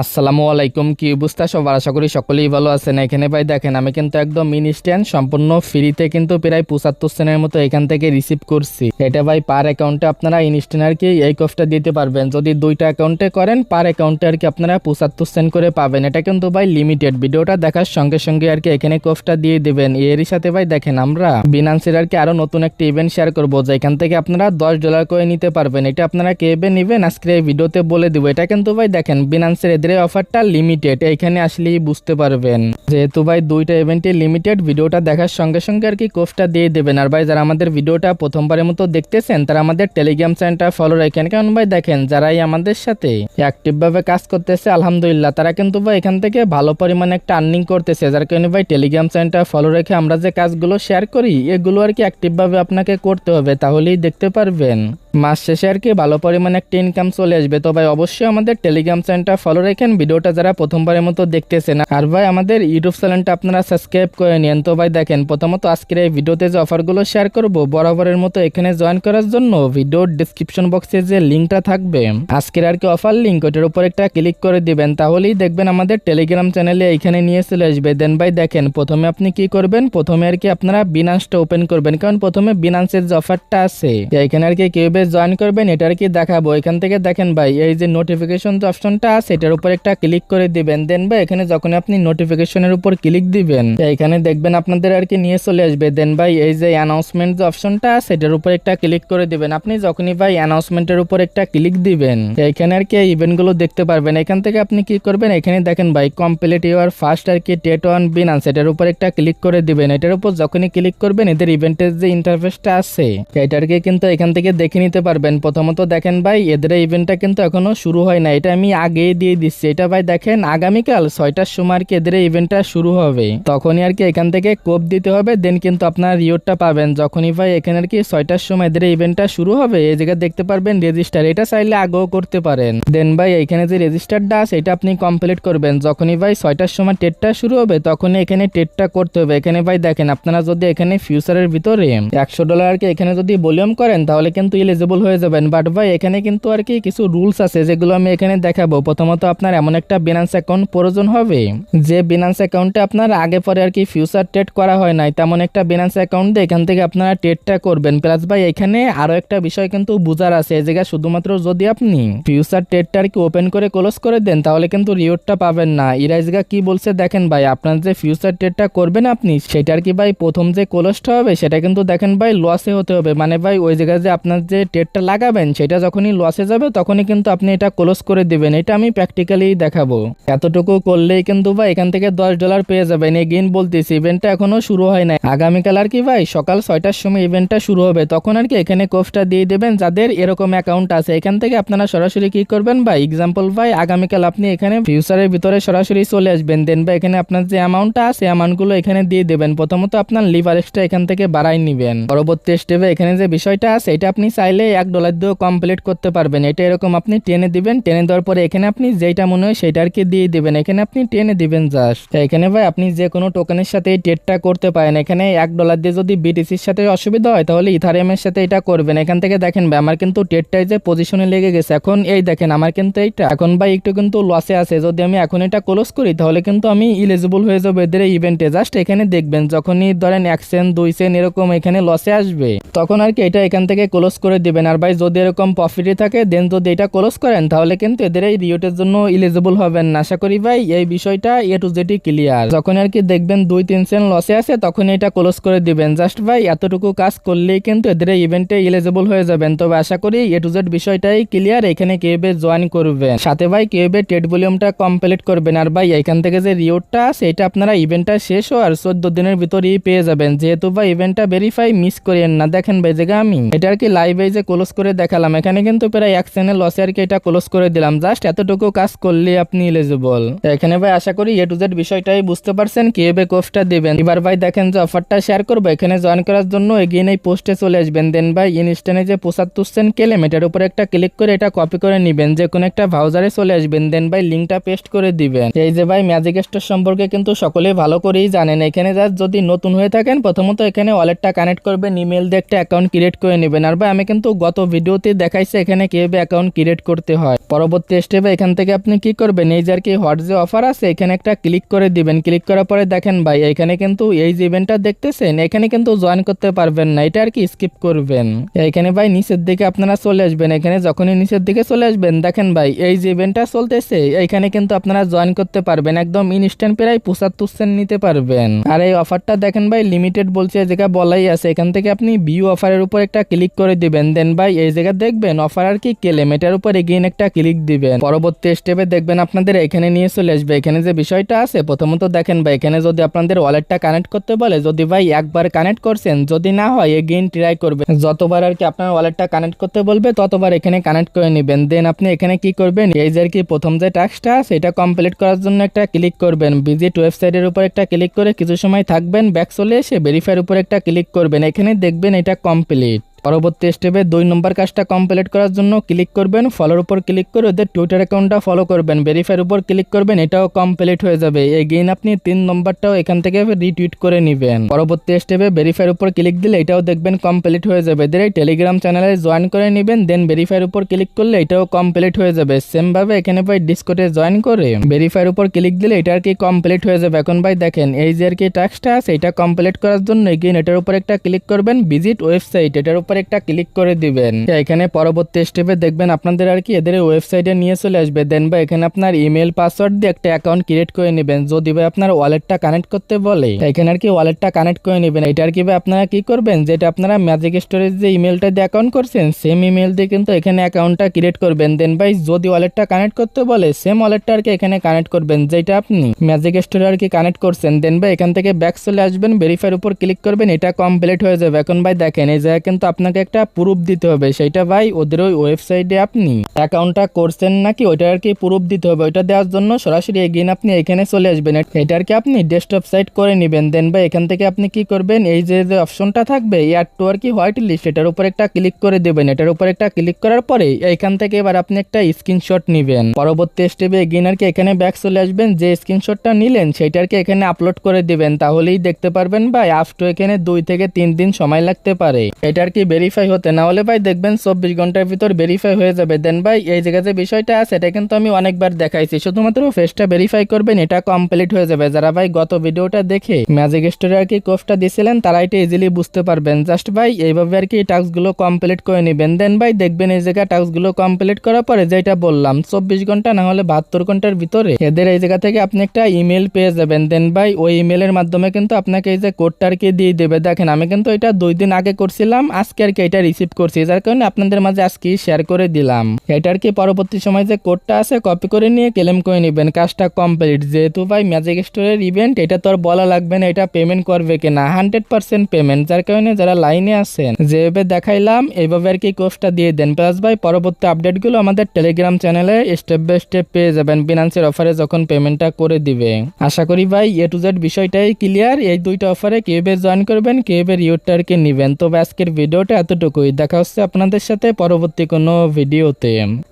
আসসালামু আলাইকুম, কি অবস্থা সবার? আশা করি সকলেই ভালো আছেন। এখানে ভাই দেখেন, আমি কিন্তু একদম ইনস্ট্যান্ট সম্পূর্ণ ফ্রিতে কিন্তু প্রায় 75 সেন্টের মতো এখান থেকে রিসিভ করছি। এটা ভাই পার অ্যাকাউন্টে আপনারা ইনস্ট্যান্ট আর কি এই কফটা দিতে পারবেন। যদি দুইটা অ্যাকাউন্টে করেন পার অ্যাকাউন্টে আর কি আপনারা 75 সেন্ট করে পাবেন। এটা কিন্তু ভাই লিমিটেড। ভিডিওটা দেখার সঙ্গে সঙ্গে আর কি এখানে কফটা দিয়ে দিবেন। এরই সাথে ভাই দেখেন, আমরা বিনান্সের আর কি আরো নতুন একটা ইভেন্ট শেয়ার করবো, যেখান থেকে আপনারা $10 করে নিতে পারবেন। এটা আপনারা কেবে নিবেন আজকে এই ভিডিওতে বলে দিব। এটা কিন্তু ভাই দেখেন বিনান্সের এদের অফারটা লিমিটেড, এইখানে আসলেই বুঝতে পারবেন। যেহেতু ভাই দুইটা ইভেন্টে লিমিটেড, ভিডিওটা দেখার সঙ্গে সঙ্গে আর কি কোফটা দিয়ে দেবেন। আর ভাই যারা আমাদের ভিডিওটা প্রথমবারের মতো দেখতেছেন তারা আমাদের টেলিগ্রাম চ্যানেলটা ফলো রাখেন, কারণ ভাই দেখেন যারাই আমাদের সাথে অ্যাক্টিভ ভাবে কাজ করতেছে আলহামদুলিল্লাহ তারা কিন্তু ভাই এখান থেকে ভালো পরিমাণে একটা আর্নিং করতেছে। যার কারণে ভাই টেলিগ্রাম চ্যানেলটা ফলো রেখে আমরা যে কাজগুলো শেয়ার করি এগুলো আর কি অ্যাক্টিভ ভাবে আপনাকে করতে হবে, তাহলেই দেখতে পারবেন মাস শেষে আর কি ভালো পরিমাণে একটা ইনকাম চলে আসবে। তো ভাই অবশ্যই আমাদের টেলিগ্রাম চ্যানেলটা ফলো রাখেন, ভিডিওটা যারা প্রথমবারের মতো দেখতেছেন। আর ভাই আমাদের ইউটিউব চ্যানেলটা আপনারা সাবস্ক্রাইব করে নিন। তো ভাই দেখেন, প্রথমত আজকের এই ভিডিওতে যে অফারগুলো শেয়ার করব বরাবরের মতো এখানে জয়েন করার জন্য ভিডিওর ডেসক্রিপশন বক্সে যে লিঙ্কটা থাকবে আজকের আর কি অফার লিঙ্ক, ওটার উপর একটা ক্লিক করে দিবেন, তাহলেই দেখবেন আমাদের টেলিগ্রাম চ্যানেলে এইখানে নিয়ে চলে আসবে। দেন ভাই দেখেন প্রথমে আপনি কি করবেন, প্রথমে আর কি আপনারা বিনান্সটা ওপেন করবেন, কারণ প্রথমে বিনান্সের যে অফারটা আছে এখানে আর কি কিভাবে জয়েন করবেন এটা আর কি দেখাবো। এখান থেকে দেখেন ভাই এই যে নোটিফিকেশন যে অপশনটা আছে এটার উপর একটা ক্লিক করে দিবেন। দেন ভাই এখানে যখন আপনি নোটিফিকেশনের উপর ক্লিক দিবেন এখানে দেখবেন আপনাদের আর কি নিয়ে চলে আসবে। দেন ভাই এই যে অ্যানাউন্সমেন্ট যে অপশনটা আছে এটার উপর একটা ক্লিক করে দিবেন। আপনি যখনই ভাই অ্যানাউন্সমেন্টের উপর একটা ক্লিক দিবেন এখানে আর কি ইভেন্টগুলো দেখতে পারবেন। এখান থেকে আপনি কি করবেন, এখানে দেখেন ভাই কমপ্লিট ইউর ফার্স্ট আর কি টেট অন বিনান্স, এটার উপর একটা ক্লিক করে দিবেন। এটার উপর যখনই ক্লিক করবেন এদের ইভেন্টের যে ইন্টারফেসটা আছে এটাকে কিন্তু এখান থেকে দেখে নিতে পারবেন। প্রথমত দেখেন ভাই এদের ইভেন্টটা কিন্তু এখনো শুরু হয় না, এটা আমি আগেই দিয়ে দিচ্ছি। এটা ভাই দেখেন আগামীকাল 6টার সময় আর কি এদের ইভেন্টটা শুরু হবে, তখনই আর কি এখান থেকে কোপ দিতে হবে, দেন কিন্তু আপনার রিওয়ার্ডটা পাবেন। যখনই ভাই এখানে আর কি 6টার সময় এদের ইভেন্টটা শুরু হবে এই জায়গায় দেখতে পারবেন রেজিস্টার, এটা চাইলে আগেও করতে পারেন। দেন ভাই এখানে যে রেজিস্টারটা আছে এটা আপনি কমপ্লিট করবেন। যখনই ভাই 6টার সময় টেটটা শুরু হবে তখনই এখানে টেটটা করতে হবে। এখানে ভাই দেখেন আপনারা যদি এখানে ফিউচারের ভিতরে $100 আর কি এখানে যদি ভলিউম করেন তাহলে কিন্তু এলিজিবল হয়ে যাবেন। বাট ভাই এখানে কিন্তু আর কি কিছু রুলস আছে যেগুলো আমি এখানে দেখাবো। প্রথমত আপনার এমন একটা বিনান্স অ্যাকাউন্ট প্রয়োজন হবে যে বিনান্স অ্যাকাউন্টে আপনার আগে পরে আর কি ফিউচার ট্রেড করা হয় নাই, তেমন একটা বিনান্স অ্যাকাউন্ট দিয়ে এখান থেকে আপনারা ট্রেডটা করবেন। প্লাস ভাই এখানে আরো একটা বিষয় কিন্তু বুঝার আছে, এই জায়গায় শুধুমাত্র যদি আপনি ফিউচার ট্রেডটা আর কি ওপেন করে ক্লোজ করে দেন তাহলে কিন্তু রিওয়ার্ডটা পাবেন না। এরা জায়গা কি বলছে দেখেন ভাই, আপনার যে ফিউচার ট্রেডটা করবেন আপনি সেটা আর কি ভাই প্রথম যে ক্লোজটা হবে সেটা কিন্তু দেখেন ভাই লসে হতে হবে। মানে ভাই ওই জায়গায় যে আপনার যে ট্রেডটা লাগাবেন সেটা যখনই লসে যাবে তখনই কিন্তু আপনি এটা ক্লোজ করে দিবেন। এটা আমি প্র্যাকটিক্যালি দেখাবো। এতটুকু করলেই কিন্তু ভাই এখান থেকে $10 পেয়ে যাবেন। এগেইন বলতেছি ইভেন্টটা এখনো শুরু হয় নাই, আগামীকাল আর কি ভাই সকাল 6টার সময় ইভেন্টটা শুরু হবে, তখন আর কি এখানে কোফটা দিয়ে দেবেন যাদের এরকম অ্যাকাউন্ট আছে। এখান থেকে আপনারা সরাসরি কি করবেন ভাই, এক্সাম্পল ভাই আগামীকাল আপনি এখানে ফিউচারের ভিতরে সরাসরি চলে আসবেন। দেন ভাই এখানে আপনার যে অ্যামাউন্টটা আছে অ্যামাউন্টগুলো এখানে দিয়ে দেবেন। প্রথমত আপনার লিভারেজটা এখান থেকে বাড়াই নিবেন। পরবর্তী স্টেপে এখানে যে বিষয়টা আছে এটা আপনি চাইলে $1 দিয়েও কমপ্লিট করতে পারবেন। এটা এরকম আপনি টেনে দিবেন, টেনে দেওয়ার পরে এখানে আপনি যেটা মনে হয় সেটা আর কি দিয়ে দিবেন। এখানে আপনি টেনে দিবেন জাস্ট। এখানে ভাই আপনি যে কোনো টোকেনের সাথে এই ট্রেডটা করতে পারেন। এখানে $1 দিয়ে যদি বিটিসির সাথে অসুবিধা হয় তাহলে ইথারিয়ামের সাথে এটা করবেন। এখান থেকে দেখেন ভাই আমার কিন্তু ট্রেডটাই যে পজিশনে লেগে গেছে, এখন এই দেখেন আমার কিন্তু এইটা এখন ভাই একটু কিন্তু লসে আছে। যদি আমি এখন এটা ক্লোজ করি তাহলে কিন্তু আমি এলিজিবল হয়ে যাবো এদের ইভেন্টে। জাস্ট এখানে দেখবেন যখনই ধরেন 1 সেন্ট 2 সেন্ট এরকম এখানে লসে আসবে তখন আর কি এটা এখান থেকে ক্লোজ করে দিবেন। আর ভাই যদি এরকম প্রফিটে থাকে দেন যদি এটা ক্লোজ করেন তাহলে কিন্তু এদের এই রিওয়ার্ডের জন্য এলিজিবল হবেন না। আশা করি ভাই এই বিষয়টা এ টু জেড ক্লিয়ার। যখন আর কি দেখবেন 2-3 সেন্ট লসে আছে তখন এটা ক্লোজ করে দিবেন। জাস্ট ভাই এতটুকু কাজ করলেই কিন্তু এদের এই ইভেন্টে এলিজিবল হয়ে যাবেন। তবে আশা করি এ টু জেড বিষয়টাই ক্লিয়ার। এখানে কিভাবে জয়েন করবেন, সাথে ভাই কিভাবে ট্রেড ভলিউমটা কমপ্লিট করবেন। আর ভাই এখান থেকে যে রিওয়ার্ডটা আছে এটা আপনারা ইভেন্টটা শেষ হওয়ার 14 দিনের ভিতরেই পেয়ে যাবেন। যেহেতু ভাই ইভেন্টটা ভেরিফাই মিস করেন না। দেখেন ভাই জায়গা আমি এটা আর কি লাইভে যে ক্লোজ করে দেখালাম, এখানে কিন্তু প্রায় 1 সেন্ট লসে আর কি এটা ক্লোজ করে দিলাম। জাস্ট এতটুকু কাজ করলে আপনি এলিজিবল। এখানে ভাই আশা করি এ টু জেড বিষয়টাই বুঝতে পারছেন কিভাবে কোফটা দিবেন। এবার ভাই দেখেন যে অফারটা শেয়ার করবো, এখানে জয়েন করার জন্য এগেইন এই পোস্টে চলে আসবেন। দেন ভাই ইনস্ট্যান্টে যে 75 সেন্ট কেলেম এটার উপর একটা ক্লিক করে এটা কপি করে নেবেন, যে কোনো একটা ব্রাউজারে চলে আসবেন। দেন ভাই লিঙ্কটা পেস্ট করে দিবেন। এই যে ভাই ম্যাজিক স্টোর সম্পর্কে কিন্তু সকলেই ভালো করেই জানেন। এখানে জাস্ট যদি নতুন হয়ে থাকেন প্রথমত এখানে ওয়ালেটটা কানেক্ট করবেন, ইমেল দিয়ে একটা অ্যাকাউন্ট ক্রিয়েট করে নেবেন। আর ভাই আমি কিন্তু গত ভিডিওতে দেখাইছি এখানে কিভাবে অ্যাকাউন্ট ক্রিয়েট করতে হয়। পরবর্তী স্টেপে এখান থেকে আপনি কি করবেন, এই যে আর কি হট যে অফার আছে এখানে একটা ক্লিক করে দিবেন। ক্লিক করার পরে দেখেন ভাই এখানে কিন্তু এই যে ইভেন্টটা দেখতেছেন এখানে কিন্তু জয়েন করতে পারবেন না, এটা আর কি স্কিপ করবেন। এখানে ভাই নিচের দিকে আপনারা চলে আসবেন। এখানে যখনই নিচের দিকে চলে আসবেন দেখেন ভাই এই যে ইভেন্টটা চলতেছে এইখানে কিন্তু আপনারা জয়েন করতে পারবেন, একদম ইনস্ট্যান্ট প্রায় 75 সেন্ট নিতে পারবেন। আর এই অফারটা দেখেন ভাই লিমিটেড বলছে, জায়গা বলাই আছে। এখান থেকে আপনি ভিউ অফারের উপর একটা ক্লিক করে দিবেন। দেন ভাই এই জায়গা দেখবেন অফার আর কি ক্লেম, এটার উপর এগেইন একটা ক্লিক দিবেন। পরবর্তী স্টেপে দেখবেন আপনাদের এখানে নিয়ে চলে আসবে। এখানে যে বিষয়টা আছে প্রথমত দেখেন ভাই এখানে যদি আপনাদের ওয়ালেটটা কানেক্ট করতে বলে, যদি ভাই একবার কানেক্ট করছেন যদি না হয় এগেইন ট্রাই করবেন। যতবার আর কি আপনার ওয়ালেটটা কানেক্ট করতে বলবে ততবার এখানে কানেক্ট করে নেবেন। দেন আপনি এখানে কি করবেন, এই যে আর কি প্রথম যে টাস্কটা সেটা কমপ্লিট করার জন্য একটা ক্লিক করবেন। ভিজিট ওয়েবসাইটের উপর একটা ক্লিক করে কিছু সময় থাকবেন, ব্যাক চলে এসে ভেরিফাইয়ের উপর একটা ক্লিক করবেন। এখানে দেখবেন এটা কমপ্লিট। পরবর্তী স্টেপে 2 নম্বর কাজটা কমপ্লিট করার জন্য ক্লিক করবেন, ফলোর উপর ক্লিক করে ওদের টুইটার অ্যাকাউন্টটা ফলো করবেন, ভেরিফাইয়ের উপর ক্লিক করবেন, এটাও কমপ্লিট হয়ে যাবে। এগেইন আপনি 3 নম্বরটাও এখান থেকে রিটুইট করে নেবেন। পরবর্তী স্টেপে ভেরিফাইয়ের উপর ক্লিক দিলে এটাও দেখবেন কমপ্লিট হয়ে যাবে। দেন এই টেলিগ্রাম চ্যানেলে জয়েন করে নেবেন। দেন ভেরিফাইয়ের উপর ক্লিক করলে এটাও কমপ্লিট হয়ে যাবে। সেম ভাবে এখানে ভাই ডিসকর্ডে জয়েন করে ভেরিফাইয়ের উপর ক্লিক দিলে এটা আর কি কমপ্লিট হয়ে যাবে। এখন ভাই দেখেন এই যে আর কি টাস্কটা আছে এটা কমপ্লিট করার জন্য এগেইন এটার উপর একটা ক্লিক করবেন, ভিজিট ওয়েবসাইট এটার উপর একটা ক্লিক করে দিবেন। এখানে পরবর্তী স্টেপে দেখবেন আপনাদের আর কি এদের ওয়েবসাইটে নিয়ে চলে আসবে। দেন ভাই এখানে আপনার ইমেল পাসওয়ার্ড দিয়ে একটা অ্যাকাউন্ট ক্রিয়েট করে নেবেন। যদি ভাই আপনার ওয়ালেটটা কানেক্ট করতে বলে এখানে আর কি ওয়ালেটটা কানেক্ট করে নেবেন। এটা আর কি ভাই আপনারা কি করবেন, যেটা আপনারা ম্যাজিক স্টোরেজ যে ইমেলটা দিয়ে অ্যাকাউন্ট করছেন সেম ইমেল দিয়ে কিন্তু এখানে অ্যাকাউন্টটা ক্রিয়েট করবেন। দেন ভাই যদি ওয়ালেটটা কানেক্ট করতে বলে সেম ওয়ালেটটা আর কি এখানে কানেক্ট করবেন যেটা আপনি ম্যাজিক স্টোরে আর কি কানেক্ট করছেন। দেন ভাই এখান থেকে ব্যাক চলে আসবেন, ভেরিফাইয়ের উপর ক্লিক করবেন, এটা কমপ্লিট হয়ে যাবে। এখন ভাই দেখেন এই জায়গায় কিন্তু আপনাকে একটা প্রুফ দিতে হবে, সেটা ভাই ওদের ওই ওয়েবসাইটে আপনি অ্যাকাউন্টটা করছেন নাকি ওইটা আর কি প্রুফ দিতে হবে। ওইটা দেওয়ার জন্য সরাসরি এগেইন আপনি এখানে চলে আসবেন, এটা আর কি আপনি ডেস্কটপ সাইট করে নেবেন। দেন ভাই এখান থেকে আপনি কি করবেন, এই যে অপশনটা থাকবে এয়ার টু আর কি হোয়াইট লিস্ট এটার উপর একটা ক্লিক করে দেবেন। এটার উপর একটা ক্লিক করার পরে এখান থেকে এবার আপনি একটা স্ক্রিনশট নেবেন। পরবর্তী স্টেপে এগেইন আর কি এখানে ব্যাক চলে আসবেন, যে স্ক্রিনশটটা নিলেন সেটা আর কি এখানে আপলোড করে দিবেন, তাহলেই দেখতে পারবেন ভাই আফটার এখানে 2 থেকে 3 দিন সময় লাগতে পারে এটা আর কি ভেরিফাই হতে। না হলে ভাই দেখবেন 24 ঘন্টার ভিতর ভেরিফাই হয়ে যাবে। দেন ভাই এই জায়গায় যে বিষয়টা আছে এটা কিন্তু আমি অনেকবার দেখাইছি, শুধুমাত্র ফেসটা ভেরিফাই করবেন এটা কমপ্লিট হয়ে যাবে। যারা ভাই গত ভিডিওটা দেখে ম্যাজিক স্টোরে আর কি কোর্সটা দিয়েছিলেন তারা এটা ইজিলি বুঝতে পারবেন। জাস্ট ভাই এইভাবে আর কি টাস্কগুলো কমপ্লিট করে নেবেন। দেন ভাই দেখবেন এই জায়গায় টাস্কগুলো কমপ্লিট করার পরে যেটা বললাম 24 ঘন্টা না হলে 72 ঘন্টার ভিতরে এদের এই জায়গা থেকে আপনি একটা ইমেল পেয়ে যাবেন। দেন ভাই ওই ইমেলের মাধ্যমে কিন্তু আপনাকে এই যে কোডটা আর কি দিয়ে দেবে। দেখেন আমি কিন্তু এটা 2 দিন আগে করছিলাম, আজকে আর কি এটা রিসিভ করছি, যার কারণে আপনাদের মাঝে আজকে শেয়ার করে দিলাম। এটার কি পরবর্তী সময় যে কোডটা আছে কপি করে নিয়ে ক্লেম করে নেবেন, কাজটা কমপ্লিট। যেহেতু ভাই ম্যাজিক স্টোরের ইভেন্ট এটা তো আর বলা লাগবে না এটা পেমেন্ট করবে কিনা, 100% পেমেন্ট, যার কারণে যারা লাইনে আছেন যেভাবে দেখাইলাম এইভাবে আর কি কোর্সটা দিয়ে দেন। প্লাস ভাই পরবর্তী আপডেটগুলো আমাদের টেলিগ্রাম চ্যানেলে স্টেপ বাই স্টেপ পেয়ে যাবেন বিনান্সের অফারে যখন পেমেন্টটা করে দিবে। আশা করি ভাই এ টু জেড বিষয়টাই ক্লিয়ার। এই দুইটা অফারে কিভাবে জয়েন করবেন কিভাবে রিওয়ার্ডটাকে নেবেন। তো আজকের ভিডিওটা এতটুকুই, দেখা হচ্ছে আপনাদের সাথে পরবর্তী কোনো ভিডিওতে।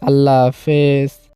আল্লাহ হাফেজ।